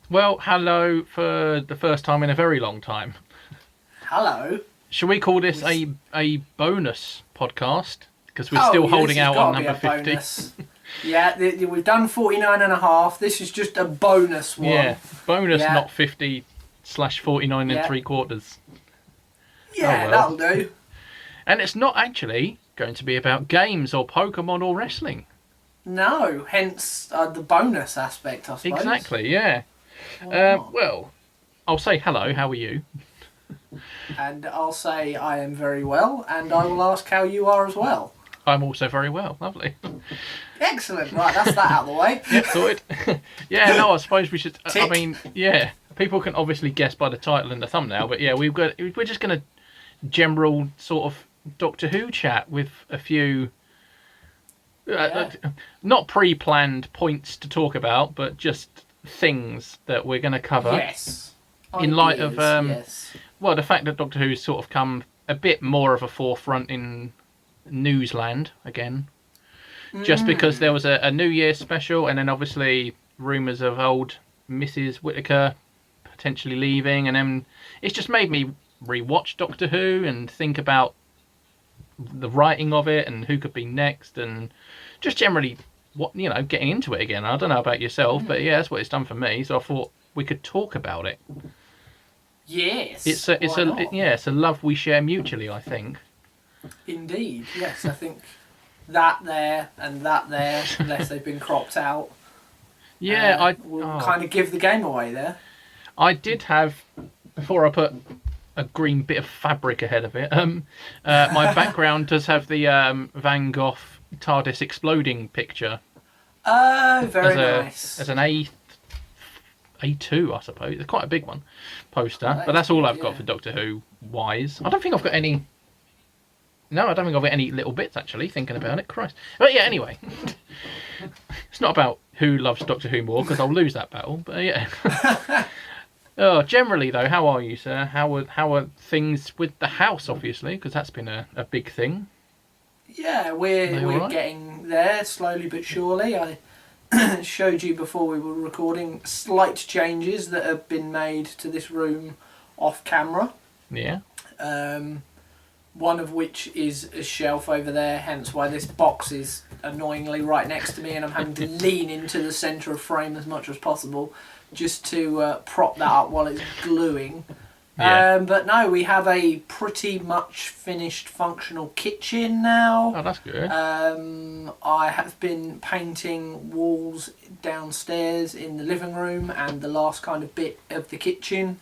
Well, hello for the first time in a very long time. Hello. Should we call this a bonus podcast? Because we're Oh, still yeah, this holding has out got on to be number a 50. bonus. Yeah, we've done 49 and a half. This is just a bonus one. Yeah, bonus, Yeah. not 50/49 and Yeah. 3/4. Yeah, well. that'll do. And it's not actually going to be about games or Pokemon or wrestling. No, hence the bonus aspect, I suppose. Exactly, yeah. Why not? Well, I'll say hello, how are you? And I'll say I am very well, and I will ask how you are as well. I'm also very well, lovely. Excellent. Right, that's that out of the way. Yep, sorted. Yeah, no, I suppose we should. I Tick. mean, yeah, people can obviously guess by the title and the thumbnail, but yeah, we're just going to general sort of Doctor Who chat with a few not pre-planned points to talk about, but just things that we're going to cover. Yes. In light of yes. well, the fact that Doctor Who's sort of come a bit more of a forefront in newsland again. Just because there was a New Year's special, and then obviously rumours of old Mrs. Whittaker potentially leaving, and then it's just made me rewatch Doctor Who and think about the writing of it and who could be next, and just generally getting into it again. I don't know about yourself, but yeah, that's what it's done for me. So I thought we could talk about it. Yes. It's why not? it's a love we share mutually, I think. Indeed, yes, I think that there and that there, unless they've been cropped out, Yeah, will kind of give the game away there. I did have, before I put a green bit of fabric ahead of it, my background does have the Van Gogh TARDIS exploding picture Oh, very as nice. an A2, I suppose. It's quite a big one, poster. that But is that's all big, I've got yeah. for Doctor Who wise. I don't think I've got any. No, I don't think I've got any little bits actually. Thinking about it, Christ. But yeah, anyway, it's not about who loves Doctor Who more because I'll lose that battle. But yeah. Oh, generally though, how are you, sir? How are things with the house, obviously, because that's been a big thing. Yeah, Are we're they all right? getting there slowly but surely. I showed you before we were recording slight changes that have been made to this room off camera. Yeah. One of which is a shelf over there, hence why this box is annoyingly right next to me, and I'm having to lean into the centre of frame as much as possible just to prop that up while it's gluing. Yeah. But no, we have a pretty much finished functional kitchen now. Oh, that's good. I have been painting walls downstairs in the living room and the last kind of bit of the kitchen.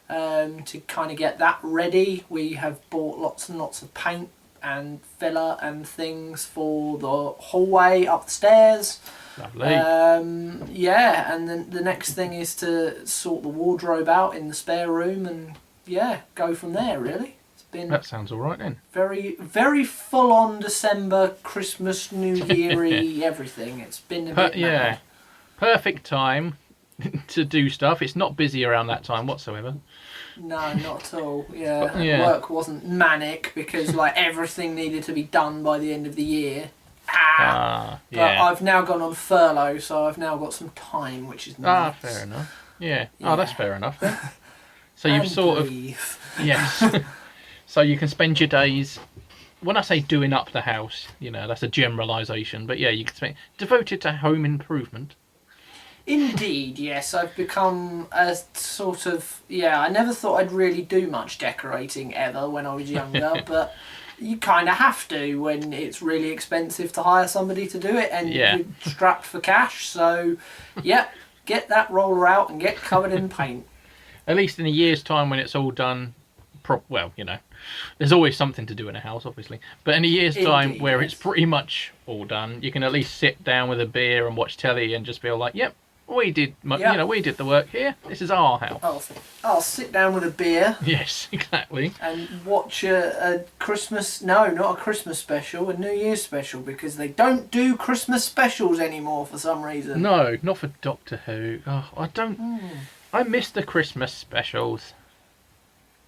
To kind of get that ready, we have bought lots and lots of paint and filler and things for the hallway up the stairs. Lovely. Yeah, and then the next thing is to sort the wardrobe out in the spare room and go from there really. It's been That sounds all right then. very, very full on December, Christmas, New Year-y, everything. It's been a bit Yeah. mad. Perfect time to do stuff. It's not busy around that time whatsoever. No, not at all. Yeah, But, yeah. work wasn't manic because like everything needed to be done by the end of the year. But Yeah. I've now gone on furlough, so I've now got some time, which is nice. Fair enough. Yeah. Yeah. Oh, that's fair enough then. So you've And sort of breathe. yes. So you can spend your days. When I say doing up the house, that's a generalisation, but yeah, you can spend devoted to home improvement. Indeed, yes. I've become a sort of I never thought I'd really do much decorating ever when I was younger, but you kind of have to when it's really expensive to hire somebody to do it, and Yeah. you're strapped for cash. So, get that roller out and get covered in paint. At least in a year's time when it's all done. There's always something to do in a house, obviously. But in a year's time Indeed, where yes. it's pretty much all done, you can at least sit down with a beer and watch telly and just feel like, yep, we did the work here. This is our house. I'll sit down with a beer Yes, exactly. and watch a Christmas... No, not a Christmas special, a New Year's special, because they don't do Christmas specials anymore for some reason. No, not for Doctor Who. Oh, I don't. I miss the Christmas specials.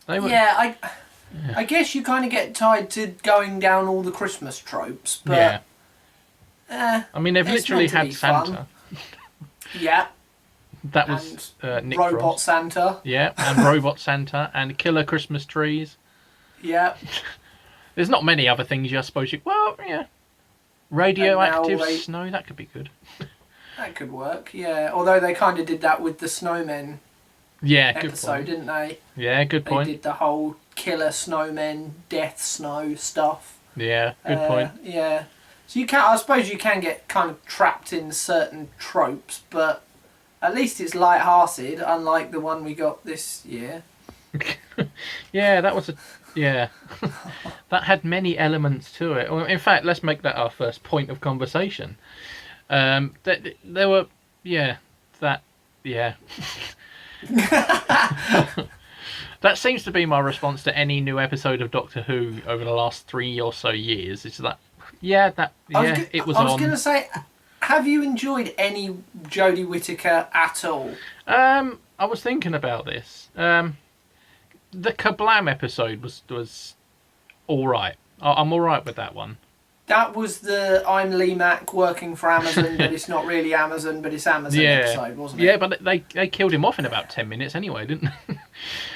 They were. Yeah, I guess you kind of get tied to going down all the Christmas tropes, Yeah. but I mean, they've it's literally meant to had be fun. Santa. yeah, That was Nick Robot Frost. Santa. Yeah, and Robot Santa and Killer Christmas Trees. Yeah. There's not many other things, I suppose. Well, yeah. Radioactive now snow, that could be good. That could work, yeah. Although they kind of did that with the Snowmen episode, didn't they? Yeah, good point. They did the whole killer snowmen, death snow stuff. Yeah, good point. Yeah. So I suppose you can get kind of trapped in certain tropes, but at least it's light-hearted, unlike the one we got this year. Yeah, that was that had many elements to it. Well, in fact, let's make that our first point of conversation. There were, that seems to be my response to any new episode of Doctor Who over the last 3 or so years. It's that, it was on. I was going to say, have you enjoyed any Jodie Whittaker at all? I was thinking about this. The Kablam episode was all right. I'm all right with that one. That was the I'm Lee Mack working for Amazon, but it's not really Amazon, but it's Amazon episode, wasn't it? Yeah, but they killed him off in about 10 minutes anyway, didn't they?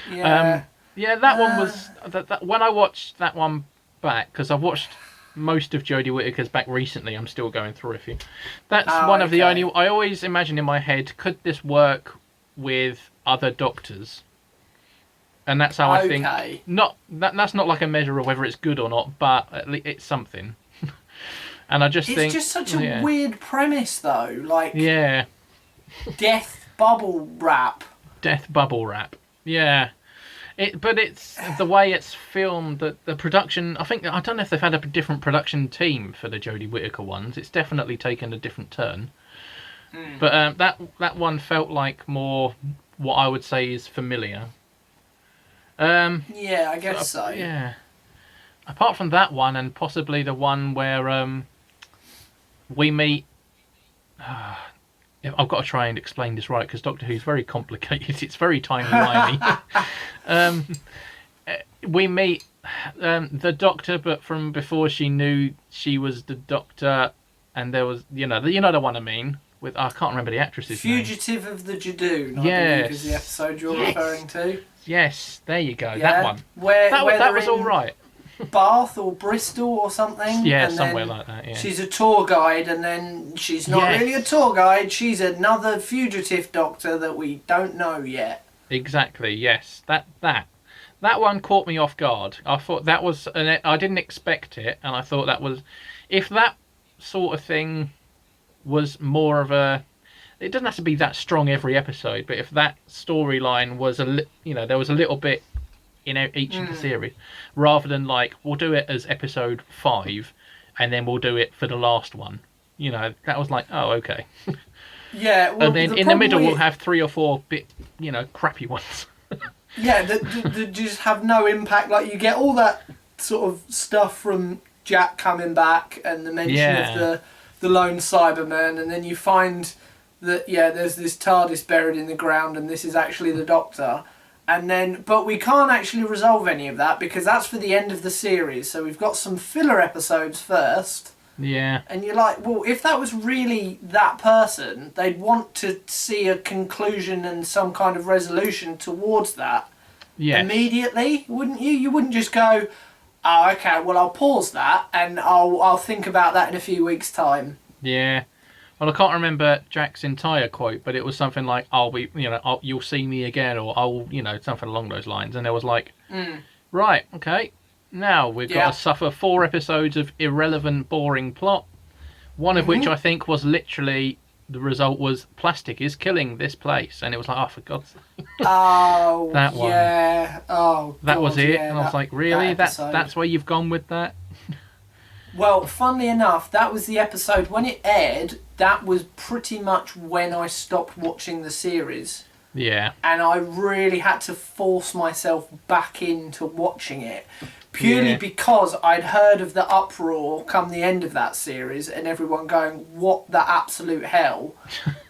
Yeah. That one was... That when I watched that one back, because I've watched most of Jodie Whittaker's back recently, I'm still going through a few. That's one of the only... I always imagine in my head, could this work with other Doctors? And that's how I think... That's not like a measure of whether it's good or not, but at least it's something. And I just think... It's just such a weird premise, though. Like... Yeah. Death bubble wrap. Death bubble wrap. Yeah. But it's the way it's filmed, the production... I don't know if they've had a different production team for the Jodie Whittaker ones. It's definitely taken a different turn. But that one felt like more what I would say is familiar. Yeah, I guess so. Yeah. Apart from that one, and possibly the one where we meet... I've got to try and explain this right, because Doctor Who's very complicated. It's very timey-wimey. We meet the Doctor, but from before she knew she was the Doctor, and there was, the one I mean. I can't remember the actress's name. Fugitive of the Jadoon, I believe is the episode you're referring to. Yes, there you go, that one. Where that was all right. Bath or Bristol or something. Yeah, somewhere like that, yeah. She's a tour guide, and then she's not really a tour guide, she's another fugitive Doctor that we don't know yet. Exactly, yes. That one caught me off guard. I thought that was... I didn't expect it, and I thought that was... If that sort of thing was more of a... It doesn't have to be that strong every episode, but if that storyline was there was a little bit in each of the series, rather than like, we'll do it as episode 5, and then we'll do it for the last one. That was like, oh, okay. Yeah, well, and then in the middle we'll have 3 or 4 bit, crappy ones. Yeah, that just have no impact. Like, you get all that sort of stuff from Jack coming back, and the mention of the lone Cyberman, and then you find that there's this TARDIS buried in the ground, and this is actually the Doctor. But we can't actually resolve any of that, because that's for the end of the series. So we've got some filler episodes first. Yeah. And you're like, well, if that was really that person, they'd want to see a conclusion and some kind of resolution towards that immediately, wouldn't you? You wouldn't just go, oh, okay, well, I'll pause that and I'll think about that in a few weeks' time. Yeah. Well, I can't remember Jack's entire quote, but it was something like, you'll see me again, or something along those lines. And there was like, right, okay, now we've got to suffer 4 episodes of irrelevant, boring plot, one of which I think was literally, the result was plastic is killing this place. And it was like, oh, for God's sake. Oh, that one. Yeah. Oh, that God, was it. Yeah, and I was like, really? That's where you've gone with that? Well, funnily enough, that was the episode, when it aired, that was pretty much when I stopped watching the series. Yeah. And I really had to force myself back into watching it, purely because I'd heard of the uproar come the end of that series, and everyone going, what the absolute hell?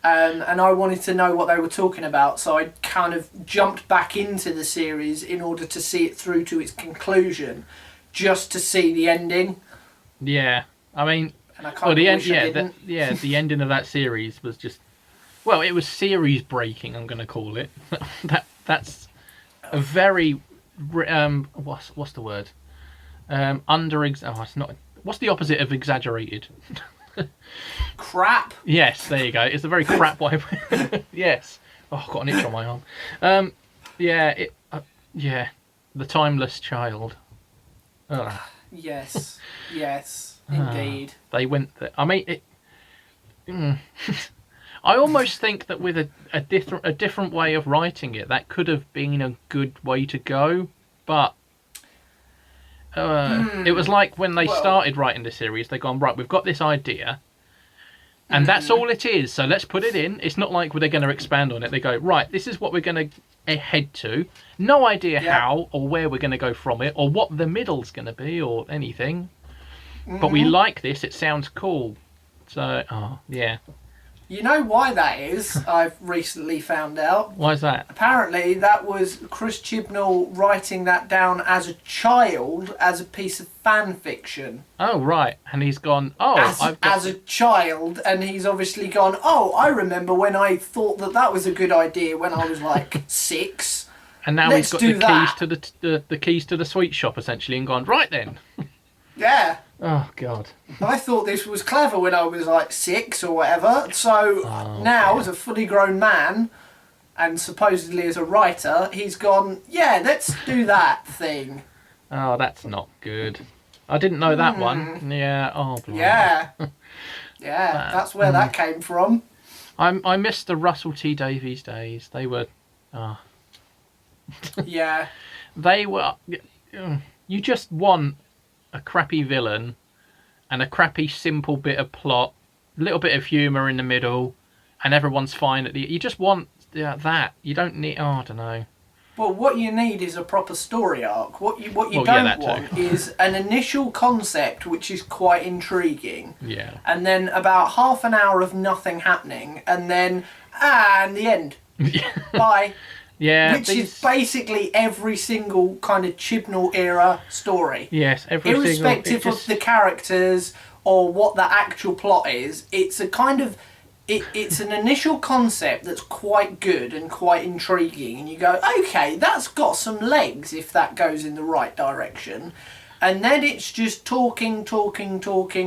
And I wanted to know what they were talking about, so I kind of jumped back into the series in order to see it through to its conclusion, just to see the ending. Yeah, I mean, the ending of that series was just Well, it was series breaking. I'm going to call it. That's a very what's the word? It's not. What's the opposite of exaggerated? Crap. Yes, there you go. It's a very crap way. Yes. Oh, I've got an itch on my arm. Yeah. Yeah. The Timeless Child. Ugh. Yes. Yes. Indeed. They went there. I mean, I almost think that with a different way of writing it, that could have been a good way to go, but it was like when they started writing the series, they've gone, right, we've got this idea, and that's all it is, so let's put it in. It's not like they're going to expand on it. They go, right, this is what we're going to head to. No idea how or where we're going to go from it, or what the middle's going to be, or anything. But we like this, it sounds cool. So, yeah. You know why that is? I've recently found out. Why is that? Apparently, that was Chris Chibnall writing that down as a child, as a piece of fan fiction. Oh, right. And he's gone, as a child, and he's obviously gone, I remember when I thought that was a good idea when I was like 6. And now he's got the keys to the sweet shop, essentially, and gone, right then. Yeah. Oh, God. I thought this was clever when I was like 6 or whatever. So now, as a fully grown man, and supposedly as a writer, he's gone, yeah, let's do that thing. Oh, that's not good. I didn't know that one. Yeah. Oh, blimey. Yeah. Yeah, that's where that came from. I miss the Russell T Davies days. They were... Yeah. They were... You just want a crappy villain and a crappy simple bit of plot, a little bit of humour in the middle, and everyone's fine at the... You just want that. You don't need... I don't know. Well, what you need is a proper story arc. What you don't want is an initial concept which is quite intriguing. Yeah. And then about half an hour of nothing happening, and then and the end. Bye. Yeah. Which is basically every single kind of Chibnall era story. Yes, irrespective of the characters or what the actual plot is. It's a kind of... It's an initial concept that's quite good and quite intriguing, and you go, okay, that's got some legs if that goes in the right direction. And then it's just talking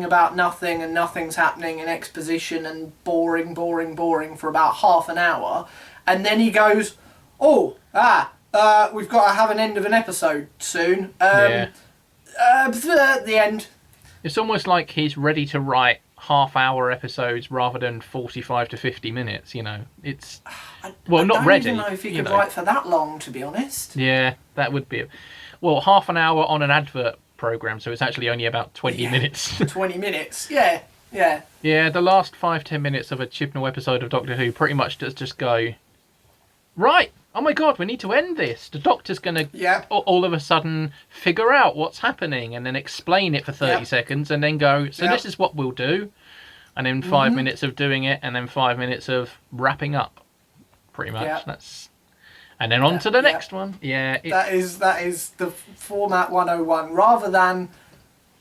about nothing, and nothing's happening, and exposition, and boring for about half an hour. And then he goes, we've got to have an end of an episode soon. The end. It's almost like he's ready to write half-hour episodes rather than 45 to 50 minutes, you know. It's... Well, not ready. I don't even know if he could write for that long, to be honest. Yeah, that would be... Well, half an hour on an advert programme, so it's actually only about 20 minutes. 20 minutes, yeah. Yeah, the last 5-10 minutes of a Chibnall episode of Doctor Who pretty much does just go, right, oh my God, we need to end this. The Doctor's going to all of a sudden figure out what's happening and then explain it for 30 seconds and then go, this is what we'll do. And then 5 minutes of doing it and then 5 minutes of wrapping up. Pretty much. That's... And then on to the next one. Yeah. That is the format 101. Rather than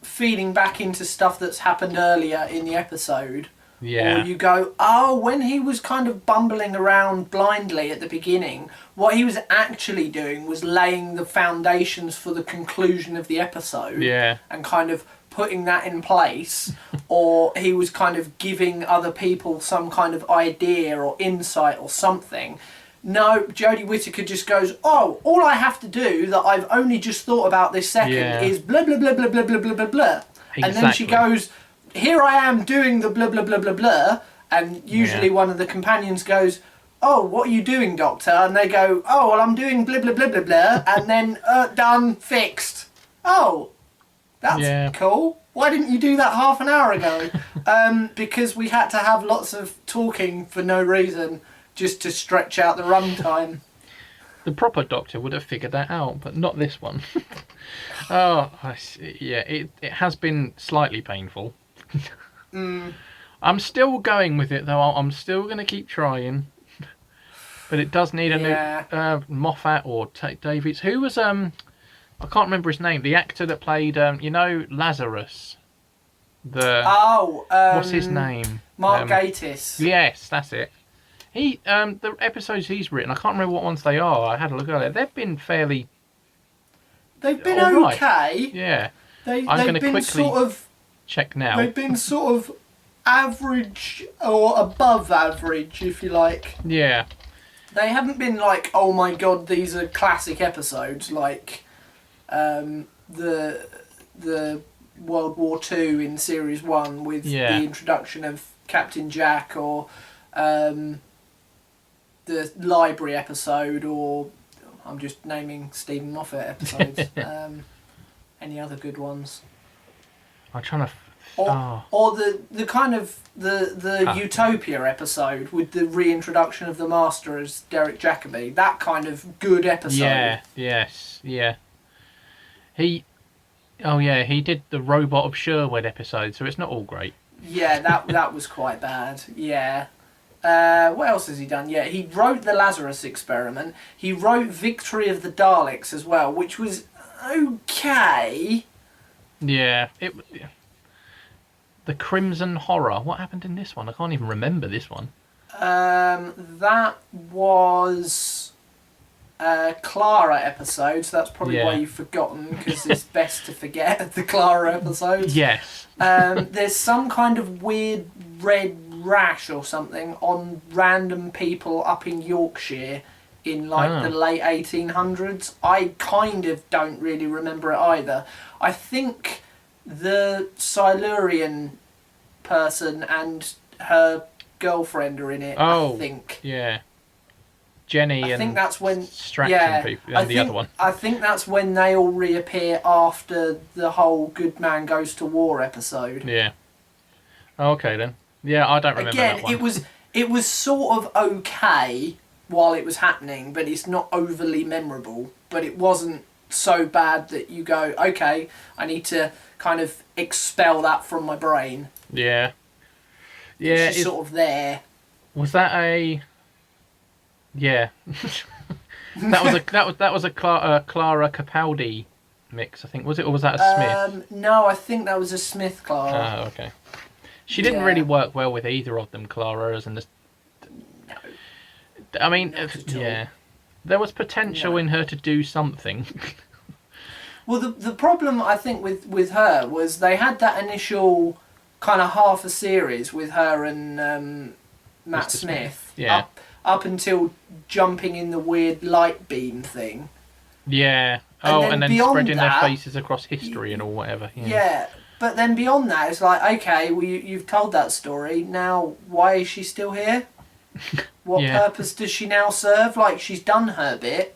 feeding back into stuff that's happened earlier in the episode. Yeah. Or you go, when he was kind of bumbling around blindly at the beginning, what he was actually doing was laying the foundations for the conclusion of the episode. Yeah. And kind of putting that in place. Or he was kind of giving other people some kind of idea or insight or something. No, Jodie Whittaker just goes, all I have to do that I've only just thought about this second is blah, blah, blah, blah, blah, blah, blah, blah, blah. Exactly. And then she goes... Here I am doing the blah, blah, blah, blah, blah. And usually one of the companions goes, what are you doing, Doctor? And they go, I'm doing blah, blah, blah, blah, blah. And then, done, fixed. That's cool. Why didn't you do that half an hour ago? Because we had to have lots of talking for no reason, just to stretch out the runtime. The proper Doctor would have figured that out, but not this one. It has been slightly painful. I'm still going with it though. I'm still going to keep trying, but it does need a new Moffat or Davies. Who was I can't remember his name. The actor that played Lazarus. What's his name? Mark Gatiss. Yes, that's it. The episodes he's written, I can't remember what ones they are. I had a look earlier. They've been fairly. They've been all right. okay. Yeah. They've going to been quickly sort of. check now. They've been sort of average or above average, if you like. Yeah. They haven't been like, oh my god, these are classic episodes, like the World War II in Series 1 with the introduction of Captain Jack, or the library episode, or I'm just naming Stephen Moffat episodes. Any other good ones? I'm trying to... Or the kind of the Utopia episode with the reintroduction of the Master as Derek Jacobi. That kind of good episode. Yeah, yes, yeah. He did the Robot of Sherwood episode, so it's not all great. Yeah, that was quite bad. Yeah. What else has he done? Yeah, he wrote The Lazarus Experiment. He wrote Victory of the Daleks as well, which was okay. Yeah, The Crimson Horror. What happened in this one? I can't even remember this one. That was a Clara episode, so that's probably why you've forgotten, because it's best to forget the Clara episodes. Yes. There's some kind of weird red rash or something on random people up in Yorkshire in the late 1800s. I kind of don't really remember it either. I think the Silurian person and her girlfriend are in it. I think. Yeah. Jenny I think that's when people and the other one. I think that's when they all reappear after the whole Good Man Goes to War episode. Yeah. Okay then. Yeah, I don't remember that one. it was sort of okay while it was happening, but it's not overly memorable. But it wasn't so bad that you go, okay, I need to kind of expel that from my brain. Yeah. Yeah. It's just sort of there. Was that a? Yeah. that was a Clara Capaldi mix, I think. Was it, or was that a Smith? No, I think that was a Smith Clara. Oh, okay. She didn't really work well with either of them, Claras, and no. I mean, there was potential in her to do something. Well, the problem I think with her was they had that initial kind of half a series with her and Matt Smith. Yeah. Up until jumping in the weird light beam thing. Yeah. And then spreading their faces across history and all whatever. Yeah. But then beyond that, it's like, okay, well, you've told that story. Now, why is she still here? What purpose does she now serve? Like, she's done her bit.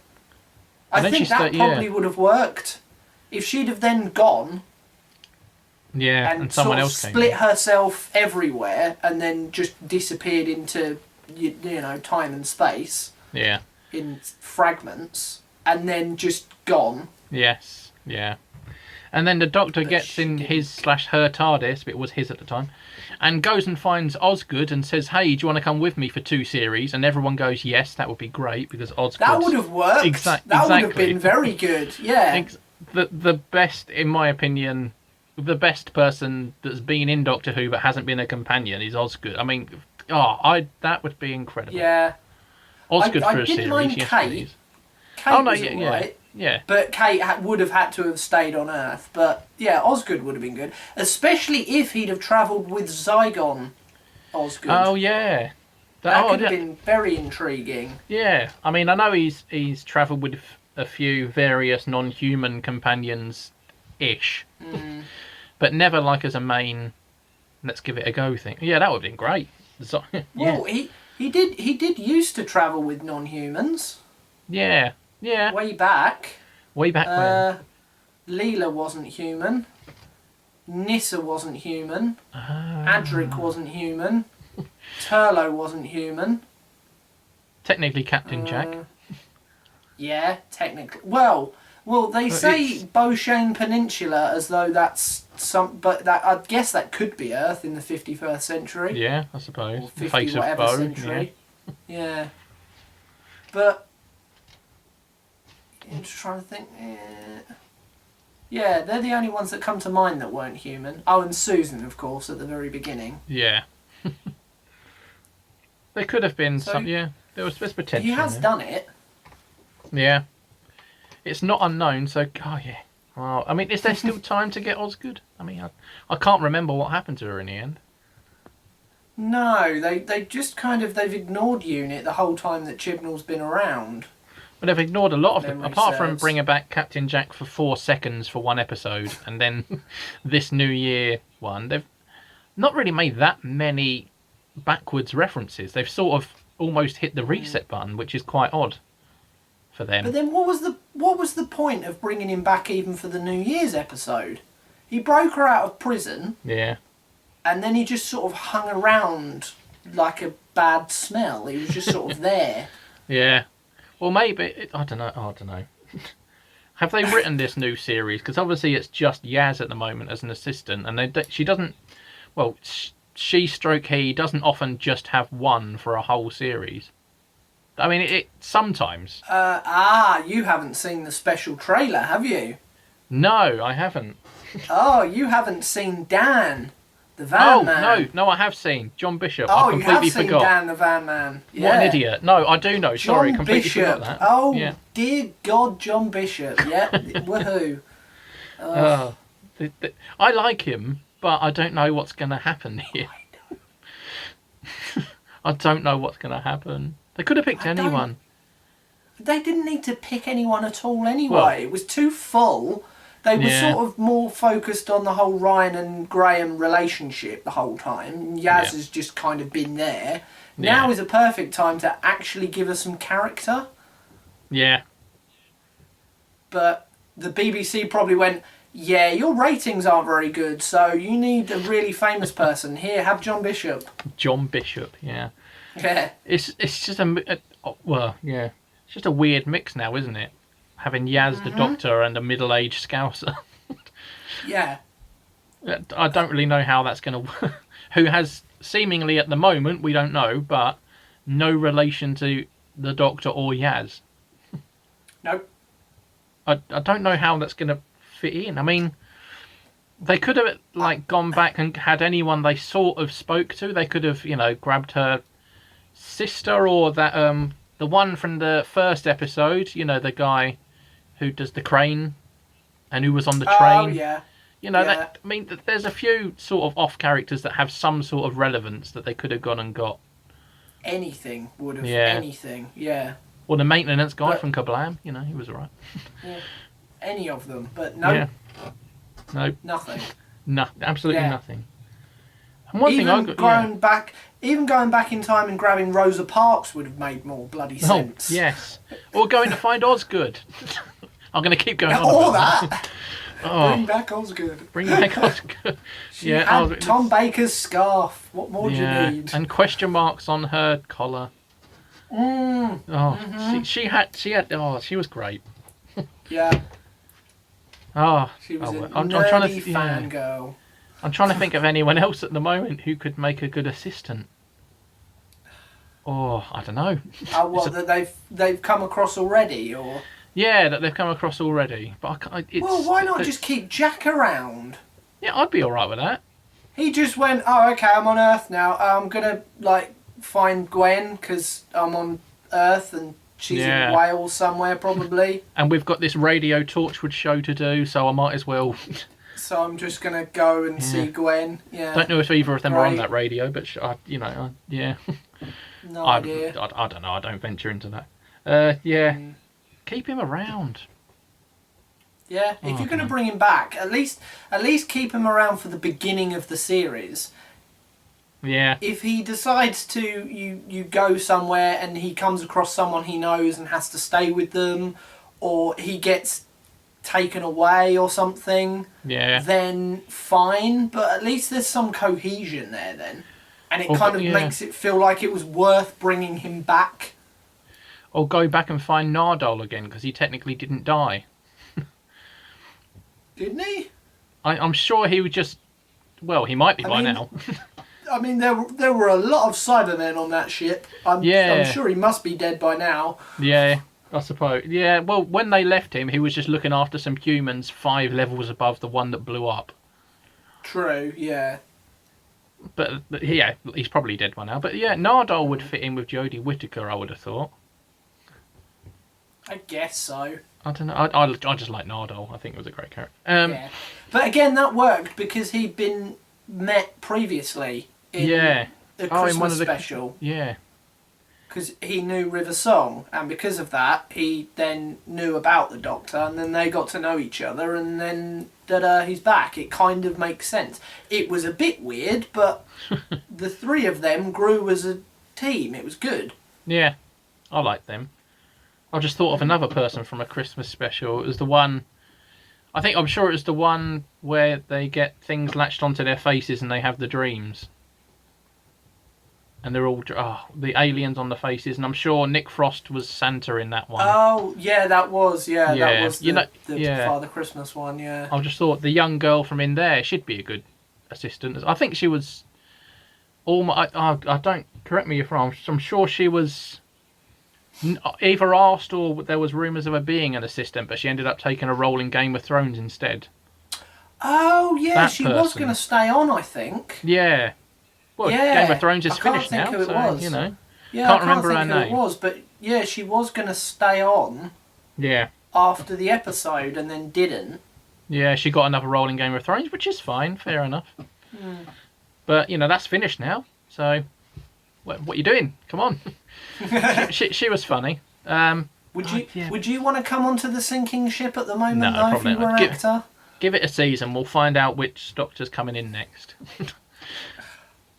I think that probably would have worked. If she'd have then gone... Yeah, and someone else came split herself everywhere and then just disappeared into, you know, time and space. Yeah. In fragments, and then just gone. Yes, yeah. And then the Doctor gets in his/her TARDIS, but it was his at the time, and goes and finds Osgood and says, "Hey, do you want to come with me for 2 series?" And everyone goes, "Yes, that would be great," because Osgood... That would have worked. That would have been very good, yeah. The best, in my opinion, the best person that's been in Doctor Who but hasn't been a companion is Osgood. I mean, that would be incredible. Yeah. Osgood for a series. I didn't mind Kate. Please. Kate was alright. Yeah. But Kate would have had to have stayed on Earth. But yeah, Osgood would have been good, especially if he'd have travelled with Zygon Osgood. Oh yeah, that could have been very intriguing. Yeah, I mean, I know he's travelled with a few various non-human companions, ish, but never like as a main. Let's give it a go thing. Yeah, that would have been great. Well, he did used to travel with non-humans. Yeah. Yeah. Way back when? Leela wasn't human. Nissa wasn't human. Adric wasn't human. Turlo wasn't human. Technically Captain Jack. Yeah, technically. Well, they say Beauchene Peninsula as though that's but I guess that could be Earth in the 51st century. Yeah, I suppose. Or 50 whatever century. Yeah. But I'm just trying to think. Yeah, they're the only ones that come to mind that weren't human. Oh, and Susan, of course, at the very beginning. Yeah. There could have been So some. Yeah, there's potential. he has there. done it. Yeah, it's not unknown. So, oh yeah. Well, I mean, is there still time to get Osgood? I mean, I can't remember what happened to her in the end. No, they just they've ignored Unit the whole time that Chibnall's been around. But they've ignored a lot of them, Memory apart from serves. bringing back Captain Jack for 4 seconds for one episode, and then this New Year one. They've not really made that many backwards references. They've sort of almost hit the reset button, which is quite odd for them. But then what was the point of bringing him back even for the New Year's episode? He broke her out of prison, Yeah. and then he just sort of hung around like a bad smell. He was just sort of there. Yeah. Well, maybe I don't know. Have they written this new series? Because obviously it's just Yaz at the moment as an assistant, and she doesn't. Well, he doesn't often just have one for a whole series. I mean, it sometimes. You haven't seen the special trailer, have you? No, I haven't. Oh, you haven't seen Dan, the Van Man. No, I have seen John Bishop. Oh, I completely you have seen forgot. Dan, the Van Man. Yeah. What an idiot! No, I do know. Sorry, John completely Bishop. forgot that. Oh, yeah. dear God, John Bishop. Yeah, woohoo. I like him, but I don't know what's going to happen here. I don't know what's going to happen. They could have picked anyone. They didn't need to pick anyone at all anyway. Well, it was too full. They were sort of more focused on the whole Ryan and Graham relationship the whole time. Yaz has just kind of been there. Now is a perfect time to actually give us some character. Yeah. But the BBC probably went, yeah, your ratings aren't very good, so you need a really famous person. Here, have John Bishop. John Bishop, yeah. Yeah. It's just it's just a weird mix now, isn't it? Having Yaz the Doctor and a middle-aged Scouser. Yeah. I don't really know how that's going to work. Who has seemingly at the moment, we don't know, but no relation to the Doctor or Yaz. Nope. I don't know how that's going to fit in. I mean, they could have gone back and had anyone they sort of spoke to. They could have, grabbed her sister or that the one from the first episode. The guy who does the crane and who was on the train. Oh yeah. That, I mean, there's a few sort of off characters that have some sort of relevance that they could have gone and got. Anything would have. Anything. Yeah. Or the maintenance guy from Kablam. He was alright. Yeah. Any of them, but no. Yeah. No. Nothing. Absolutely nothing. And one thing even going back in time and grabbing Rosa Parks would have made more bloody sense. Oh, yes. Or going to find Osgood. I'm going to keep going on. All about that. Oh. Bring back Osgood. Bring back Osgood. She had Tom Baker's scarf. What more do you need? And question marks on her collar. She had. Oh, she was great. Yeah. Oh, she was a I'm trying to fangirl. I'm trying to think of anyone else at the moment who could make a good assistant. Oh, I don't know. That they've come across already, or? Yeah, that they've come across already. But why not just keep Jack around? Yeah, I'd be all right with that. He just went, oh, okay, I'm on Earth now. I'm gonna find Gwen because I'm on Earth and she's in Wales somewhere probably. And we've got this Radio Torchwood show to do, so I might as well. So I'm just gonna go and see Gwen. Yeah. Don't know if either of them are on that radio, but yeah. No idea. I don't know. I don't venture into that. Keep him around. Yeah, if you're going to bring him back, at least keep him around for the beginning of the series. Yeah. If he decides to, you go somewhere and he comes across someone he knows and has to stay with them, or he gets taken away or something, then fine. But at least there's some cohesion there then. And it makes it feel like it was worth bringing him back. Or go back and find Nardole again, because he technically didn't die. Didn't he? I'm sure he would just... Well, he might be by now. I mean, there were a lot of Cybermen on that ship. I'm sure he must be dead by now. Yeah, I suppose. Yeah, well, when they left him, he was just looking after some humans 5 levels above the one that blew up. True, yeah. But yeah, he's probably dead by now. But yeah, Nardole would fit in with Jodie Whittaker, I would have thought. I guess so. I don't know. I just like Nardole. I think it was a great character. Yeah. But again, that worked because he'd been met previously in Yeah. the in Christmas one of the special. Yeah. Because he knew River Song, and because of that, he then knew about the Doctor, and then they got to know each other, and then he's back. It kind of makes sense. It was a bit weird, but the three of them grew as a team. It was good. Yeah. I like them. I just thought of another person from a Christmas special. It was the one... I'm sure it was the one where they get things latched onto their faces and they have the dreams. And they're all... the aliens on the faces. And I'm sure Nick Frost was Santa in that one. Oh, yeah, that was. Yeah, Yeah. that was the yeah. Father Christmas one, yeah. I just thought the young girl from in there, she'd be a good assistant. I think she was... I don't... Correct me if I'm wrong. I'm sure she was... either asked or there was rumours of her being an assistant, but she ended up taking a role in Game of Thrones instead. Oh, yeah, That she was person. going to stay on, I think. Yeah. Well, Yeah, Game of Thrones is I can't finished think now, who it so, was. you know. Yeah, Can't I remember her think who name. it was, but yeah, she was going to stay on Yeah. after the episode and then didn't. Yeah, she got another role in Game of Thrones, which is fine, fair enough. But, that's finished now, so what are you doing? Come on. she was funny. Would you want to come onto the sinking ship at the moment, No, though, if probably you were not. an actor? Give it a season, we'll find out which Doctor's coming in next.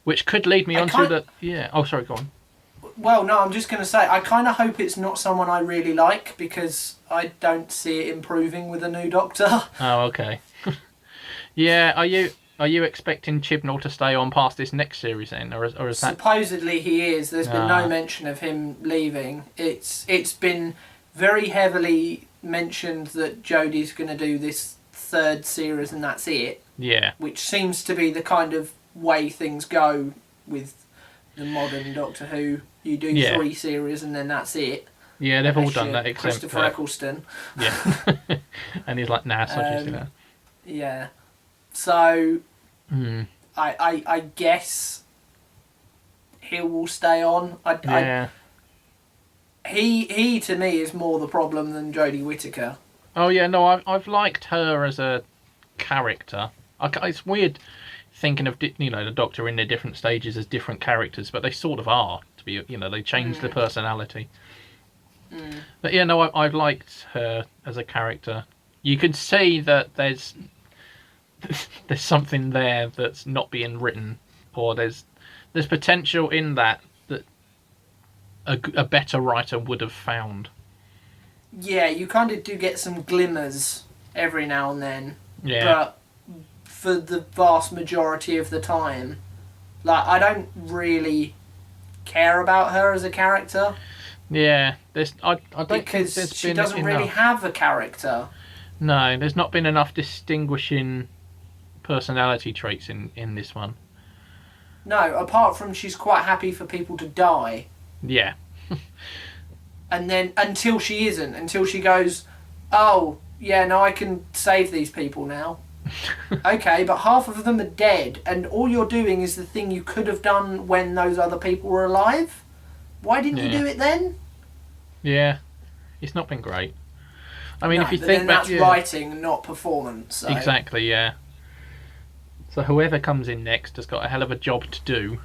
Which could lead me on to the... Yeah. Oh, sorry, go on. Well, no, I'm just going to say, I kind of hope it's not someone I really like, because I don't see it improving with a new Doctor. Oh, okay. Yeah, are you expecting Chibnall to stay on past this next series then, or is that... Supposedly he is. There's been no mention of him leaving. It's been very heavily mentioned that Jodie's going to do this third series and that's it. Yeah. Which seems to be the kind of way things go with the modern Doctor Who. You do 3 series and then that's it. Yeah, they've all done that except Christopher Eccleston. Yeah. And he's like, nah, so just do that. Yeah. So I guess he will stay on. He to me is more the problem than Jodie Whittaker. Oh yeah, no, I've liked her as a character. It's weird thinking of the Doctor in their different stages as different characters, but they sort of are. To be, they change the personality. But yeah, no, I've liked her as a character. You can see that there's something there that's not being written, or there's potential in that a better writer would have found. Yeah, you kind of do get some glimmers every now and then. Yeah. But for the vast majority of the time, I don't really care about her as a character. Yeah, I don't because think she doesn't really have a character. No, there's not been enough distinguishing personality traits in this one. No, apart from she's quite happy for people to die. Yeah. And then until she isn't, until she goes, oh, yeah, no, I can save these people now. Okay, but half of them are dead, and all you're doing is the thing you could have done when those other people were alive. Why didn't you do it then? Yeah, it's not been great. I mean, no, if you but think then back, that's writing, not performance. So. Exactly, yeah. So whoever comes in next has got a hell of a job to do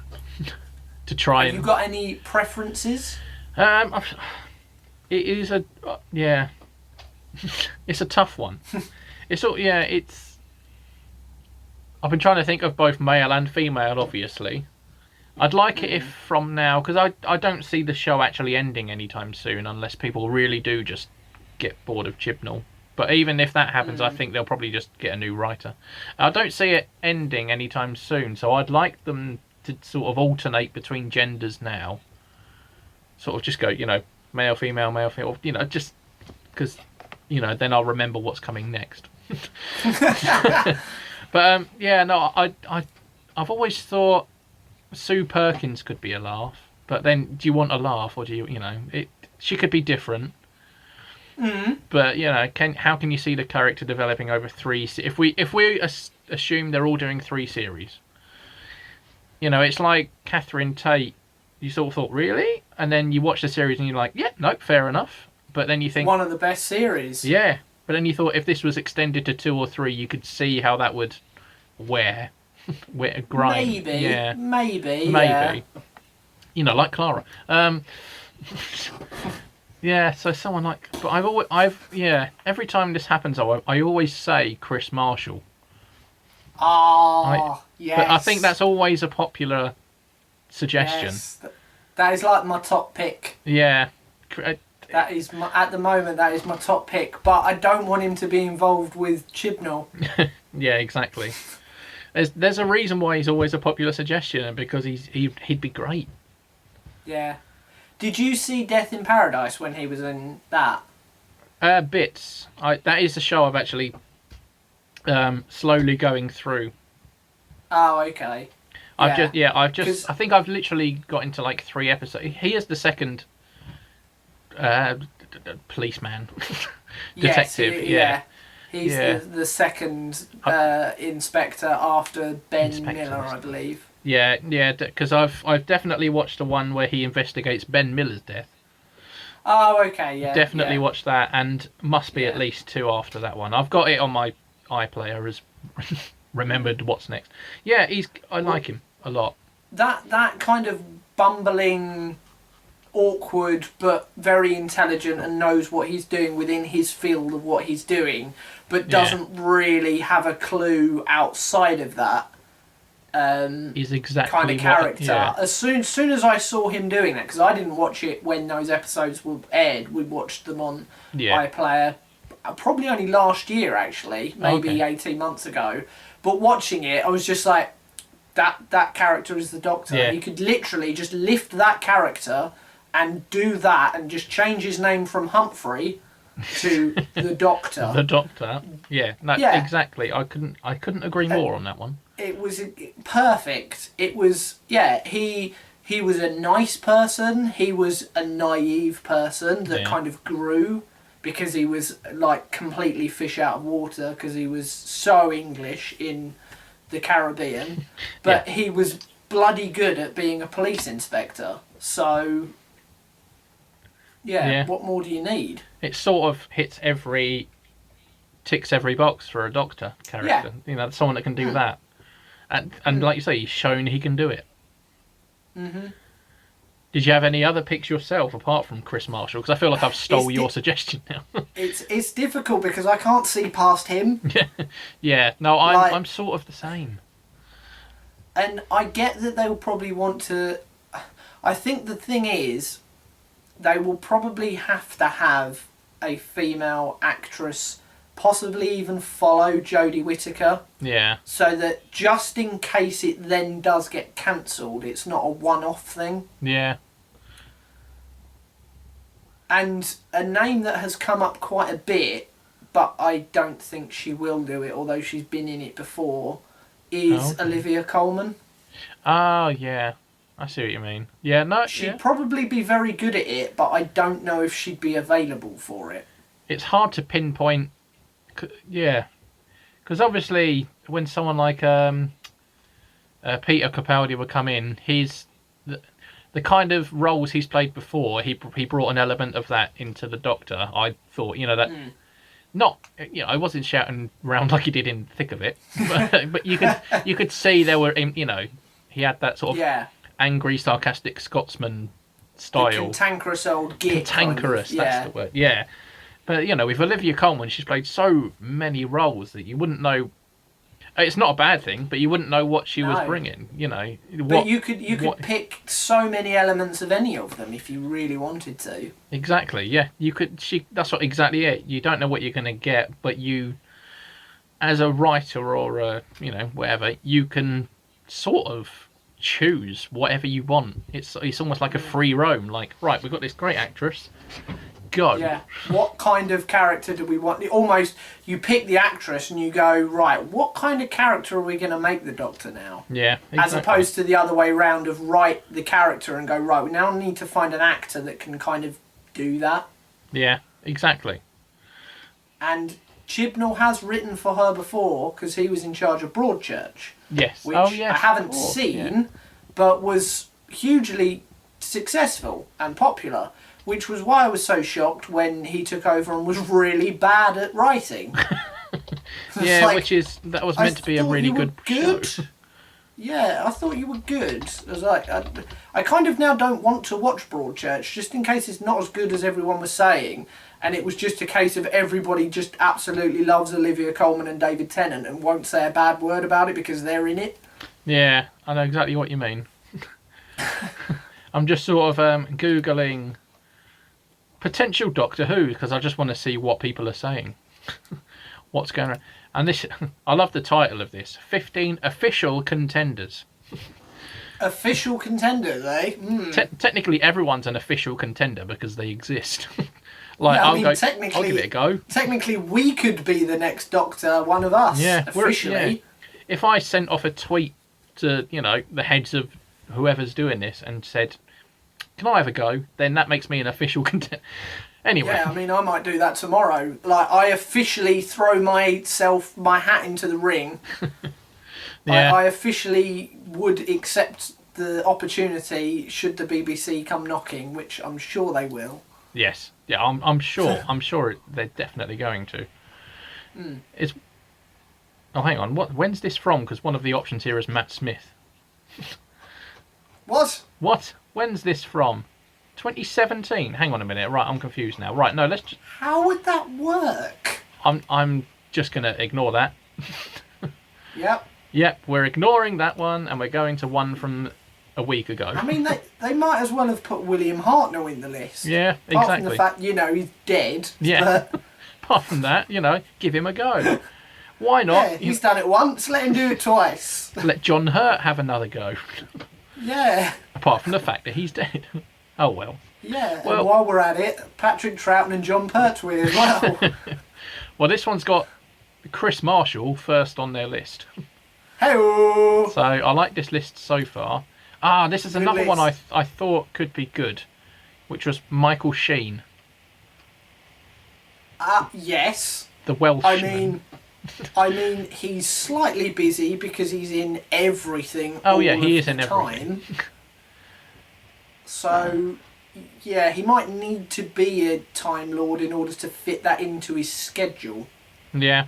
to try. Have you got any preferences? It is it's a tough one. It's. I've been trying to think of both male and female, obviously. I'd like it if from now, because I don't see the show actually ending anytime soon unless people really do just get bored of Chibnall. But even if that happens, I think they'll probably just get a new writer. I don't see it ending anytime soon, so I'd like them to sort of alternate between genders now. Sort of just go, male, female, just because, then I'll remember what's coming next. But I've always thought Sue Perkins could be a laugh. But then, do you want a laugh, or do you, she could be different. But how can you see the character developing over 3? If we assume they're all doing 3 series, You know, it's like Catherine Tate. You sort of thought, really? And then you watch the series and you're like, yeah, nope, fair enough. But then you think... One of the best series. Yeah. But then you thought if this was extended to 2 or 3, you could see how that would wear grind. Maybe. Yeah. Maybe. Yeah. You know, like Clara. Yeah, so someone like... But every time this happens, I always say Chris Marshall. Yes. But I think that's always a popular suggestion. Yes. That is like my top pick. Yeah. That is at the moment. That is my top pick. But I don't want him to be involved with Chibnall. Yeah, exactly. There's a reason why he's always a popular suggestion, because he'd be great. Yeah. Did you see Death in Paradise when he was in that? Bits. That is a show I've actually slowly going through. Oh, okay. I think I've literally got into like 3 episodes. He is the second policeman, detective. Yes, he's the second inspector after Ben Miller, I believe. Yeah, because I've definitely watched the one where he investigates Ben Miller's death. Oh, okay, yeah. Definitely watched that, and must be at least 2 after that one. I've got it on my iPlayer as remembered what's next. Yeah, I like him a lot. That kind of bumbling, awkward, but very intelligent and knows what he's doing within his field of what he's doing, but doesn't really have a clue outside of that. He's exactly kind of character. As soon as I saw him doing that, because I didn't watch it when those episodes were aired, we watched them on iPlayer probably only last year, actually, maybe 18 months ago. But watching it, I was just like, that character is the Doctor. Yeah. You could literally just lift that character and do that, and just change his name from Humphrey to the Doctor. The Doctor. Yeah. No, exactly. I couldn't agree more on that one. It was perfect. It was, he was a nice person. He was a naive person that kind of grew because he was like completely fish out of water because he was so English in the Caribbean. But he was bloody good at being a police inspector. So, what more do you need? It sort of ticks every box for a Doctor character. You know, someone that can do that. And like you say, he's shown he can do it. Mm-hmm. Did you have any other picks yourself apart from Chris Marshall? Because I feel like I've stole your suggestion now. It's difficult because I can't see past him. Yeah. No, I'm sort of the same. And I get that they'll probably want to... I think the thing is, they will probably have to have a female actress possibly even follow Jodie Whittaker. Yeah. So that just in case it then does get cancelled, it's not a one-off thing. Yeah. And a name that has come up quite a bit, but I don't think she will do it, although she's been in it before, is Olivia Colman. Oh, yeah. I see what you mean. Yeah, no. She'd probably be very good at it, but I don't know if she'd be available for it. It's hard to pinpoint. Yeah, because obviously when someone like Peter Capaldi would come in, he's the kind of roles he's played before. He brought an element of that into the Doctor. I thought, not, I wasn't shouting around like he did in Thick of It, but you could see there were, he had that sort of angry, sarcastic Scotsman style. The cantankerous old git. Cantankerous, that's the word. Yeah. But, with Olivia Colman, she's played so many roles that you wouldn't know. It's not a bad thing, but you wouldn't know what she was bringing, But you could pick so many elements of any of them if you really wanted to. Exactly, yeah. You could. That's exactly it. You don't know what you're going to get, but you, as a writer or whatever, you can sort of choose whatever you want. It's almost like a free roam. Like, right, we've got this great actress. Go. Yeah. What kind of character do we want? Almost, you pick the actress and you go, right, what kind of character are we going to make the Doctor now? Yeah, exactly. As opposed to the other way round of write the character and go, right, we now need to find an actor that can kind of do that. Yeah, exactly. And Chibnall has written for her before because he was in charge of Broadchurch. Yes. Which I haven't seen, but was hugely successful and popular, which was why I was so shocked when he took over and was really bad at writing. Yeah, like, that was meant to be a really good show. Yeah, I thought you were good. I was like, I kind of now don't want to watch Broadchurch, just in case it's not as good as everyone was saying, and it was just a case of everybody just absolutely loves Olivia Colman and David Tennant and won't say a bad word about it because they're in it. Yeah, I know exactly what you mean. I'm just sort of Googling potential Doctor Who because I just want to see what people are saying. What's going on. And this, I love the title of this. 15 official contenders. Official contenders, eh? Technically, everyone's an official contender because they exist. I'll give it a go. Technically, we could be the next Doctor, one of us. Yeah, officially. Yeah. If I sent off a tweet to, the heads of whoever's doing this and said, "Can I have a go?" then that makes me an official contender. Anyway. Yeah, I mean, I might do that tomorrow. Like, I officially throw my hat into the ring. Yeah. I officially would accept the opportunity should the BBC come knocking, which I'm sure they will. Yes. Yeah, I'm sure. I'm sure they're definitely going to. It's. Oh, hang on. When's this from? Because one of the options here is Matt Smith. What? What? When's this from? 2017. Hang on a minute. Right, I'm confused now. Right, no, let's just... How would that work? I'm just going to ignore that. Yep. Yep, we're ignoring that one and we're going to one from a week ago. I mean, they might as well have put William Hartner in the list. Yeah, exactly. Apart from the fact, he's dead. Yeah. But... Apart from that, give him a go. Why not? Yeah, he's done it once, let him do it twice. Let John Hurt have another go. Yeah. Apart from the fact that he's dead. Oh, well. Yeah, well, and while we're at it, Patrick Troughton and John Pertwee as well. Well, this one's got Chris Marshall first on their list. Hey-o! So I like this list so far. This is another one I thought could be good, which was Michael Sheen. Yes. The Welshman. I mean, he's slightly busy because he's in everything. Oh yeah, he is in everything. everything. So, yeah, he might need to be a Time Lord in order to fit that into his schedule. Yeah.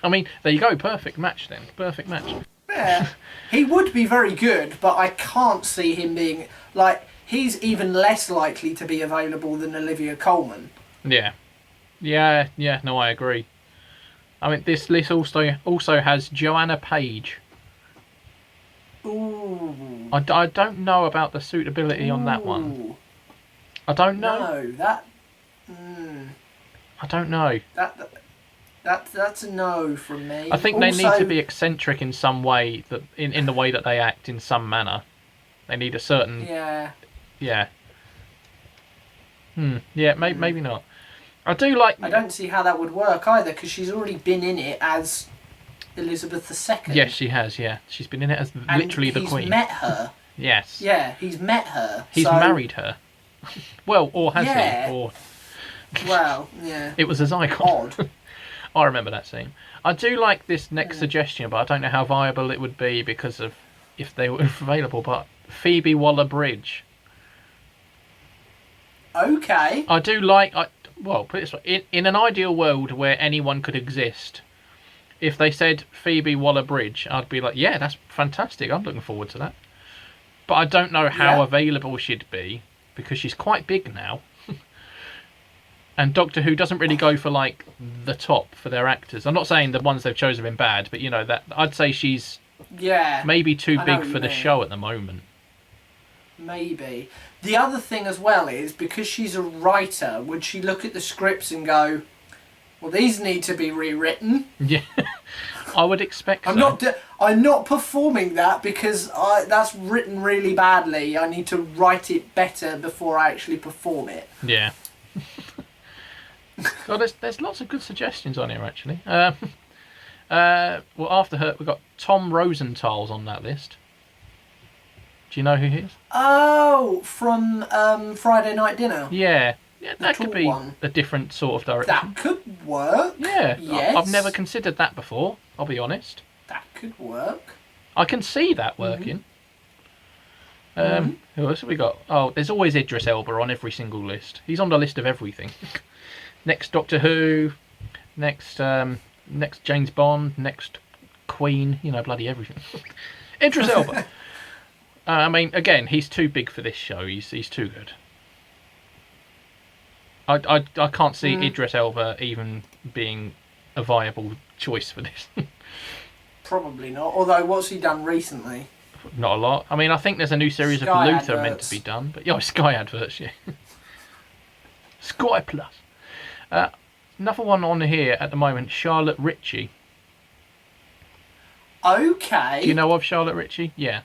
I mean, there you go. Perfect match then. Perfect match. Yeah. He would be very good, but I can't see him being... Like, he's even less likely to be available than Olivia Colman. Yeah. Yeah, no, I agree. I mean, this list also has Joanna Page. Ooh. I don't know about the suitability on that one. I don't know. No, that... I don't know. That's a no from me. I think they need to be eccentric in some way, that in the way that they act in some manner. They need a certain... Yeah. Yeah. Yeah, maybe not. I do like... I don't see how that would work either, because she's already been in it as Elizabeth II. Yes, she has, yeah. She's been in it as literally the Queen. He's met her. Yes. Yeah, he's met her. He's married her. Well, or has he? Or... Well, yeah. It was a icon. Odd. I remember that scene. I do like this next suggestion, but I don't know how viable it would be because of if they were available, but Phoebe Waller-Bridge. Okay. I do like... Well, put it this way. In an ideal world where anyone could exist, if they said Phoebe Waller-Bridge, I'd be like, yeah, that's fantastic. I'm looking forward to that. But I don't know how available she'd be because she's quite big now. And Doctor Who doesn't really go for like the top for their actors. I'm not saying the ones they've chosen have been bad, but that I'd say she's maybe too big for the show at the moment. Maybe. The other thing as well is, because she's a writer, would she look at the scripts and go, well, these need to be rewritten? Yeah, I would expect so. I'm not performing that because that's written really badly. I need to write it better before I actually perform it. Yeah. Well, there's lots of good suggestions on here, actually. Well, after her, we've got Tom Rosenthal's on that list. Do you know who he is? Oh, from Friday Night Dinner. Yeah, that could be a different sort of direction. That could work. Yeah, yes. I've never considered that before, I'll be honest. That could work. I can see that working. Who else have we got? Oh, there's always Idris Elba on every single list. He's on the list of everything. Next Doctor Who, next James Bond, next Queen. You know, bloody everything. Idris Elba. I mean, again, he's too big for this show. He's too good. I can't see Idris Elba even being a viable choice for this. Probably not. Although, what's he done recently? Not a lot. I mean, I think there's a new series Sky of Luther adverts. meant to be done, but Sky adverts, yeah. Sky Plus. Another one on here at the moment, Charlotte Ritchie. Okay. Do you know of Charlotte Ritchie? Yeah.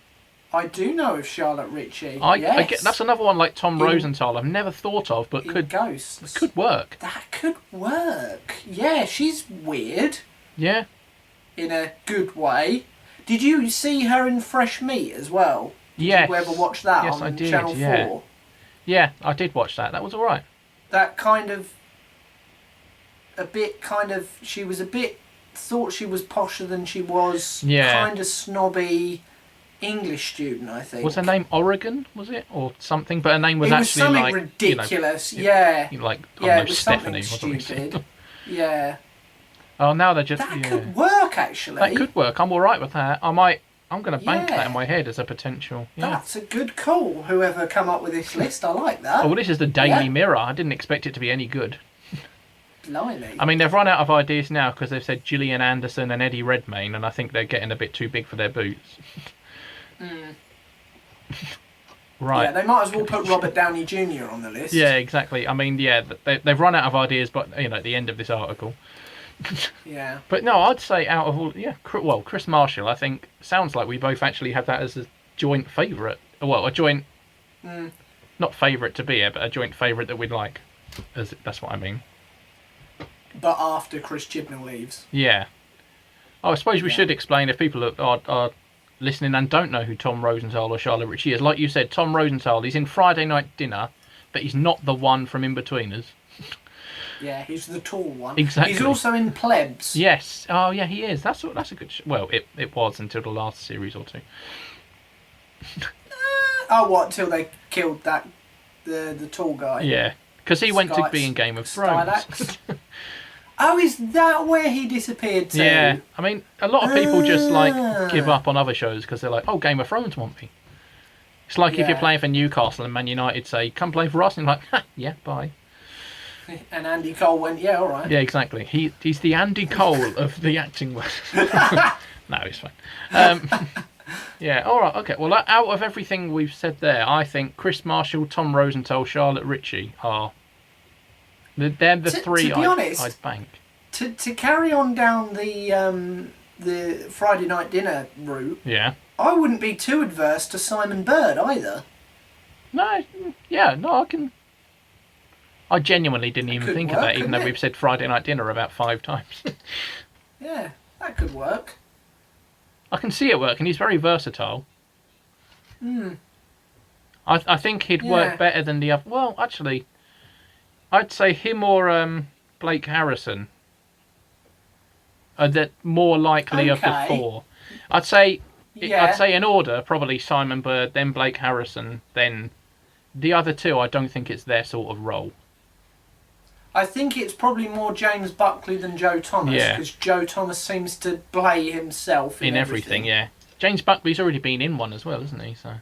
I do know of Charlotte Ritchie. I yes. get, that's another one like Tom Rosenthal I've never thought of, but could Ghosts. could work. That could work. Yeah, she's weird Yeah. in a good way. Did you see her in Fresh Meat as well? Yes. Did you ever watch that Yes, on I did, Channel yeah. 4? Yeah, I did watch that. That was all right. That kind of... She was a bit... Thought she was posher than she was. Yeah. Kind of snobby English student, I think. Was her name Oregon, was it? Or something? But her name was it was actually something like... ridiculous, yeah. yeah. Like, I Yeah, don't know, it was Stephanie. something Wasn't it? stupid. Yeah. Oh, now they're just... That could work, actually. That could work. I'm all right with that. I'm going to bank that in my head as a potential. Yeah. That's a good call. Whoever come up with this list, I like that. Oh, well, this is the Daily Mirror. I didn't expect it to be any good. Blimey. I mean, they've run out of ideas now because they've said Gillian Anderson and Eddie Redmayne, and I think they're getting a bit too big for their boots. Right. Yeah, they might as well put Robert Downey Jr. on the list. Yeah, exactly. I mean, yeah, they've run out of ideas, but, at the end of this article. Yeah. But no, I'd say out of all... Chris Marshall, I think, sounds like we both actually have that as a joint favourite. Well, a joint... Not favourite to be here, but a joint favourite that we'd like. That's what I mean. But after Chris Chibnall leaves. Yeah. Oh, I suppose we should explain if people are listening and don't know who Tom Rosenthal or Charlotte Ritchie is. Like you said, Tom Rosenthal, he's in Friday Night Dinner, but he's not the one from In-Betweeners. Yeah, he's the tall one. Exactly. He's also in Plebs. Yes. Oh, yeah, he is. That's a good... Well, it was until the last series or two. Oh, what? Till they killed the tall guy? Yeah. Because he went to be in Game of Thrones. Stylax. Oh, is that where he disappeared to? Yeah. I mean, a lot of people just, give up on other shows because they're like, oh, Game of Thrones want me. It's like if you're playing for Newcastle and Man United say, come play for us, and you're like, ha, yeah, bye. And Andy Cole went, yeah, all right. Yeah, exactly. He's the Andy Cole of the acting world. No, it's fine. Yeah, all right, okay. Well, out of everything we've said there, I think Chris Marshall, Tom Rosenthal, Charlotte Ritchie are... They're the three I'd bank. To carry on down the Friday Night Dinner route, Yeah. I wouldn't be too adverse to Simon Bird either. No, yeah, no, I can... I genuinely didn't even think of that, even though we've said Friday Night Dinner about 5 times. Yeah, that could work. I can see it working. He's very versatile. I think he'd work better than the other... Well, actually, I'd say him or Blake Harrison are the more likely of the 4. I'd say in order, probably Simon Bird, then Blake Harrison, then the other 2. I don't think it's their sort of role. I think it's probably more James Buckley than Joe Thomas, because Joe Thomas seems to play himself in everything. Yeah. James Buckley's already been in one as well, hasn't he? So.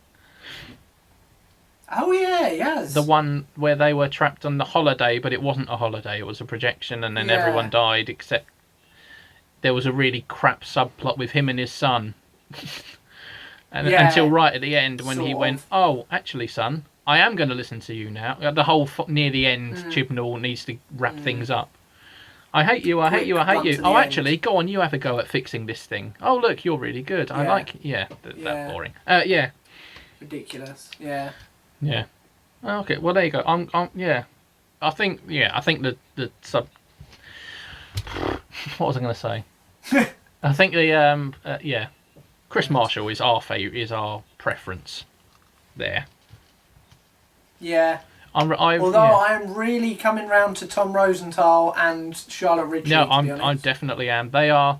Oh yeah, he has. The one where they were trapped on the holiday, but it wasn't a holiday, it was a projection, and then everyone died, except there was a really crap subplot with him and his son. Until right at the end when he went, oh, actually, son, I am going to listen to you now. The whole near the end, Chibnall needs to wrap things up. I hate you, I hate you, I hate you. Oh, actually, go on, you have a go at fixing this thing. Oh, look, you're really good. I like... Yeah, that's boring. Yeah. Ridiculous, yeah. Yeah. Okay, well, there you go. I think the sub... What was I going to say? I think the, Chris Marshall is our favourite, is our preference there. Yeah. Although I'm really coming round to Tom Rosenthal and Charlotte Ritchie. No, I definitely am. They are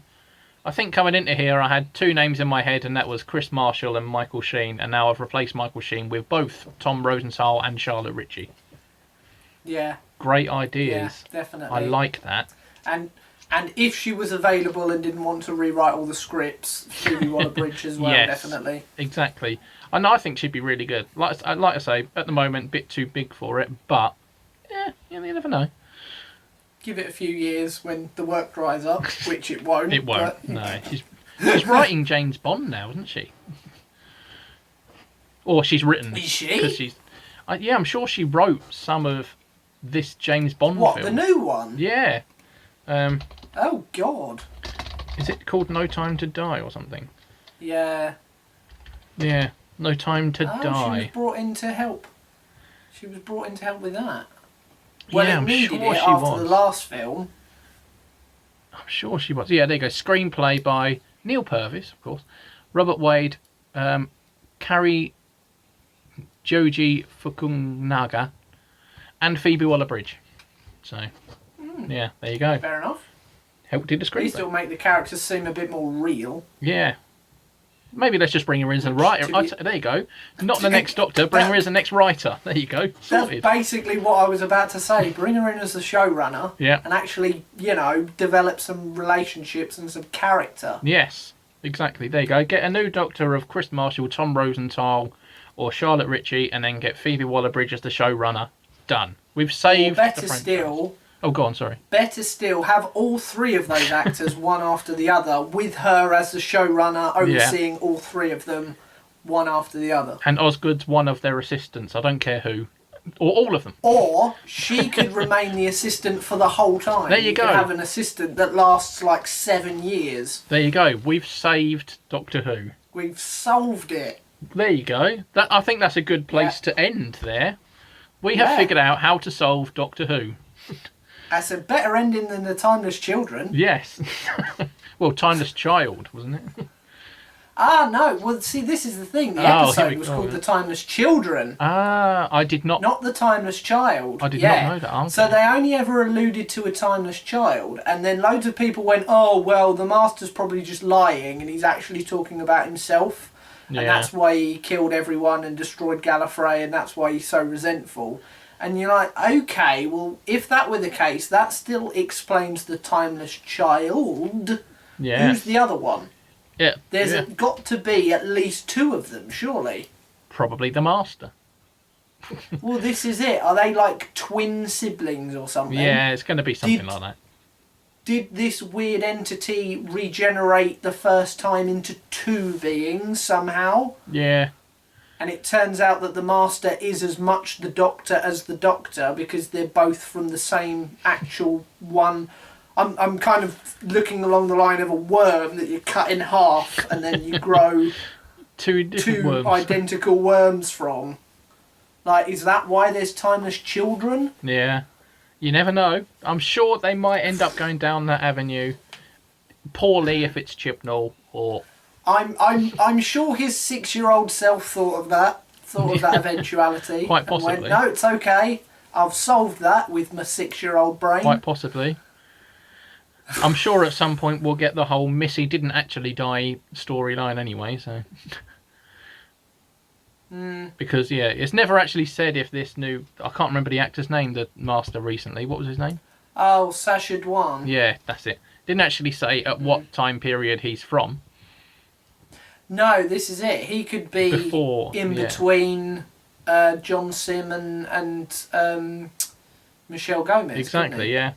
I think coming into here, I had two names in my head, and that was Chris Marshall and Michael Sheen. And now I've replaced Michael Sheen with both Tom Rosenthal and Charlotte Ritchie. Yeah. Great ideas. Yeah, definitely. I like that. And if she was available and didn't want to rewrite all the scripts, Phoebe Waller-Bridge as well, Yes, definitely. Exactly. And I think she'd be really good. Like I say, at the moment, a bit too big for it, but you never know. Give it a few years when the work dries up, which it won't. It won't. But... No, she's writing James Bond now, isn't she? Or she's written. Is she? She's. I'm sure she wrote some of this James Bond film. What, the new one? Yeah. Oh God. Is it called No Time to Die or something? Yeah. Yeah. No Time to Die. She was brought in to help. She was brought in to help with that. Well, yeah, it I'm needed sure it she after was. the last film. I'm sure she was. Yeah, there you go. Screenplay by Neil Purvis, of course. Robert Wade, Carrie Joji Fukunaga, and Phoebe Waller-Bridge. So, yeah, there you go. Fair enough. Helped do the At least screenplay. it'll make the characters seem a bit more real. Yeah. Maybe let's just bring her in as a writer. There you go. Not the next Doctor, bring her in as the next writer. There you go. That's Sorted. basically what I was about to say. Bring her in as the showrunner. Yeah. And actually, develop some relationships and some character. Yes, exactly. There you go. Get a new Doctor of Chris Marshall, Tom Rosenthal, or Charlotte Ritchie, and then get Phoebe Waller-Bridge as the showrunner. Done. We've saved Or better the franchise. still... Oh, go on, sorry. Better still, have all three of those actors, one after the other, with her as the showrunner, overseeing all three of them, one after the other. And Osgood's one of their assistants. I don't care who. Or all of them. Or she could remain the assistant for the whole time. There you go. Could have an assistant that lasts like 7 years. There you go. We've saved Doctor Who. We've solved it. There you go. I think that's a good place to end there. We have Yeah. figured out how to solve Doctor Who. That's a better ending than The Timeless Children. Yes. Well, Timeless Child, wasn't it? No. Well, see, this is the thing. The Here episode we was go, called yeah. The Timeless Children. I did not. Not The Timeless Child. I did not know that. Okay. So they only ever alluded to a timeless child, and then loads of people went, oh, well, the Master's probably just lying, and he's actually talking about himself. Yeah. And that's why he killed everyone and destroyed Gallifrey, and that's why he's so resentful. And you're like, okay, well, if that were the case, that still explains the timeless child. Yeah. Who's the other one? Yeah. There's got to be at least two of them, surely. Probably the Master. Well, this is it. Are they like twin siblings or something? Yeah, it's going to be something like that. Did this weird entity regenerate the first time into two beings somehow? Yeah. And it turns out that the Master is as much the Doctor as the Doctor because they're both from the same actual one. I'm kind of looking along the line of a worm that you cut in half and then you grow two worms. identical worms from. Like, is that why there's timeless children? Yeah. You never know. I'm sure they might end up going down that avenue. Poorly if it's Chibnall or... I'm sure his 6-year-old self thought of that eventuality. Quite and possibly. went, no, it's okay. I've solved that with my 6-year-old brain. Quite possibly. I'm sure at some point we'll get the whole Missy didn't actually die storyline anyway, so... Because, yeah, it's never actually said if this new... I can't remember the actor's name, the Master recently. What was his name? Oh, Sacha Dhawan. Yeah, that's it. Didn't actually say at what time period he's from. No, this is it. He could be between John Sim and Michelle Gomez. Exactly, yeah.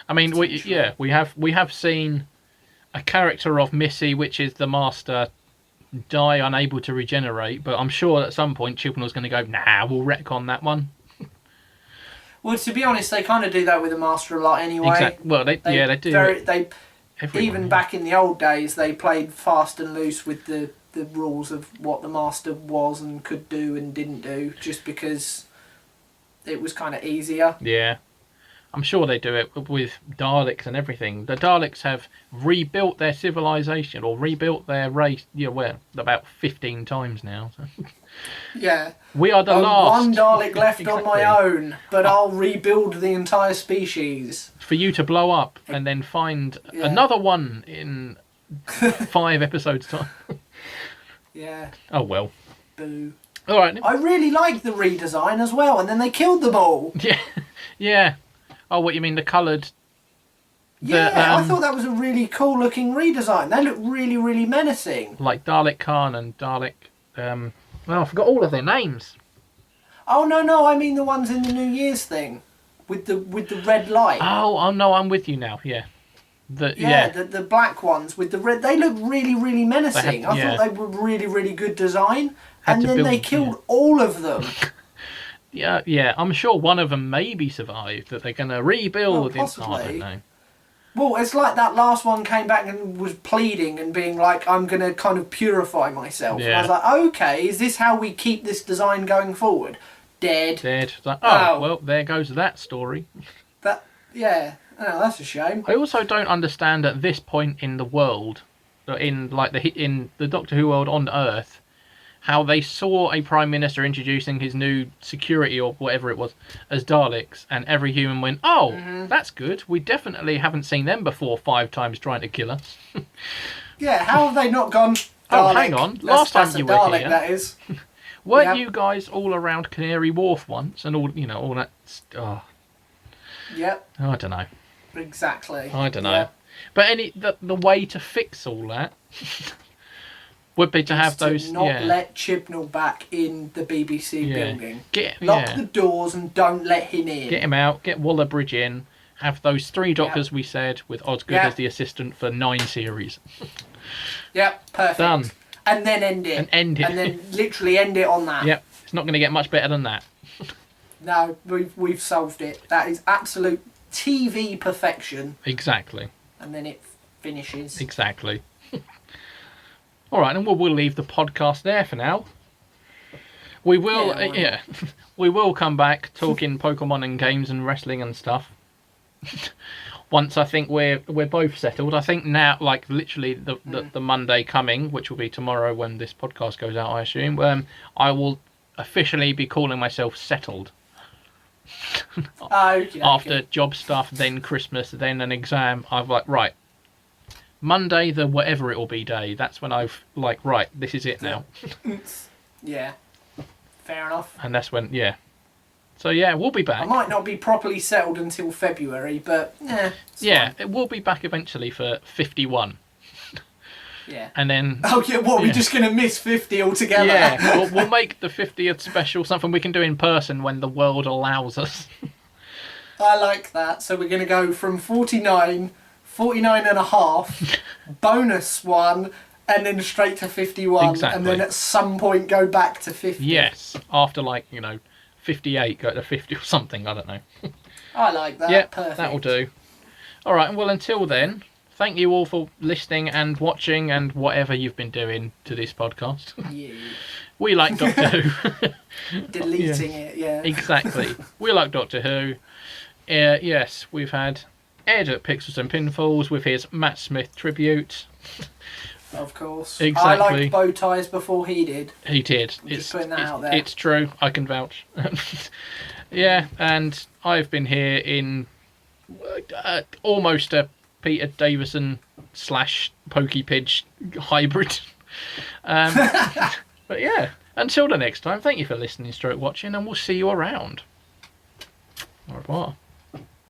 I mean, we have seen a character of Missy, which is the Master, die unable to regenerate. But I'm sure at some point Chibnall's going to go, nah, we'll retcon that one. Well, to be honest, they kind of do that with the Master a lot anyway. Exactly. Well, they do. Even back in the old days, they played fast and loose with the rules of what the Master was and could do and didn't do, just because it was kind of easier. Yeah. I'm sure they do it with Daleks and everything. The Daleks have rebuilt their civilization or rebuilt their race. About 15 times now. So. Yeah. We are the last. One Dalek left Exactly. on my own, but I'll rebuild the entire species. For you to blow up and then find another one in 5 episodes time. Yeah. Oh well. Boo. All right. I really liked the redesign as well, and then they killed them all. Yeah. Yeah. Oh, what you mean the coloured? Yeah, I thought that was a really cool looking redesign. They look really, really menacing. Like Dalek Khan and Dalek. Well, I forgot all of their names. Oh no, I mean the ones in the New Year's thing, with the red light. Oh no, I'm with you now. Yeah. The black ones with the red. They look really, really menacing. I thought they were really, really good design. And then they killed all of them. Yeah. I'm sure one of them maybe survived. That they're going to rebuild. Possibly. I don't know. Well, it's like that last one came back and was pleading and being like, I'm going to kind of purify myself. Yeah. And I was like, okay, is this how we keep this design going forward? Dead. It's like, well, there goes that story. That's a shame. I also don't understand at this point in the world, in the Doctor Who world on Earth, how they saw a Prime Minister introducing his new security or whatever it was as Daleks, and every human went, that's good. We definitely haven't seen them before 5 times trying to kill us. Yeah, how have they not gone, Dalek? Hang on. Last time you were Dalek, here. That is. Weren't you guys all around Canary Wharf once and all that? Yep. I don't know. Exactly. I don't know. Yep. But the way to fix all that would be to have those. Not let Chibnall back in the BBC building. Lock the doors and don't let him in. Get him out. Get Wallerbridge in. Have those 3 Doctors we said with Osgood as the assistant for 9 series. Yep. Perfect. Done. And then end it. And then literally end it on that. Yep. It's not going to get much better than that. No, we've solved it. That is absolute TV perfection. Exactly. And then it finishes. Exactly. All right, and we'll leave the podcast there for now. We will, we will come back talking Pokemon and games and wrestling and stuff. Once I think we're both settled. I think now, like literally the Monday coming, which will be tomorrow when this podcast goes out, I assume. I will officially be calling myself settled. After job stuff, then Christmas, then an exam, I've right. Monday, the whatever it will be day. That's when I've right. This is it now. Yeah. Fair enough. And that's when So we'll be back. I might not be properly settled until February, but fine. It will be back eventually for 51. Yeah. And then. Oh yeah, we're just gonna miss 50 altogether. Yeah, we'll make the 50th special something we can do in person when the world allows us. I like that. So we're gonna go from 49, 49 and a half, bonus one, and then straight to 51, Exactly. and then at some point go back to 50. Yes, after 58, go to 50 or something. I don't know. I like that. Yeah, perfect. that'll do. All right, well, until then. Thank you all for listening and watching and whatever you've been doing to this podcast. Yeah. We like Doctor Who. Deleting it, yeah. Exactly. We like Doctor Who. Yes, we've had Ed at Pixels and Pinfalls with his Matt Smith tribute. Of course. Exactly. I liked bow ties before he did. He did. Just putting that out there. It's true. I can vouch. Yeah, and I've been here in almost a Peter Davison / PokéPidge hybrid. But yeah, until the next time, thank you for listening, stroke watching, and we'll see you around. Au revoir.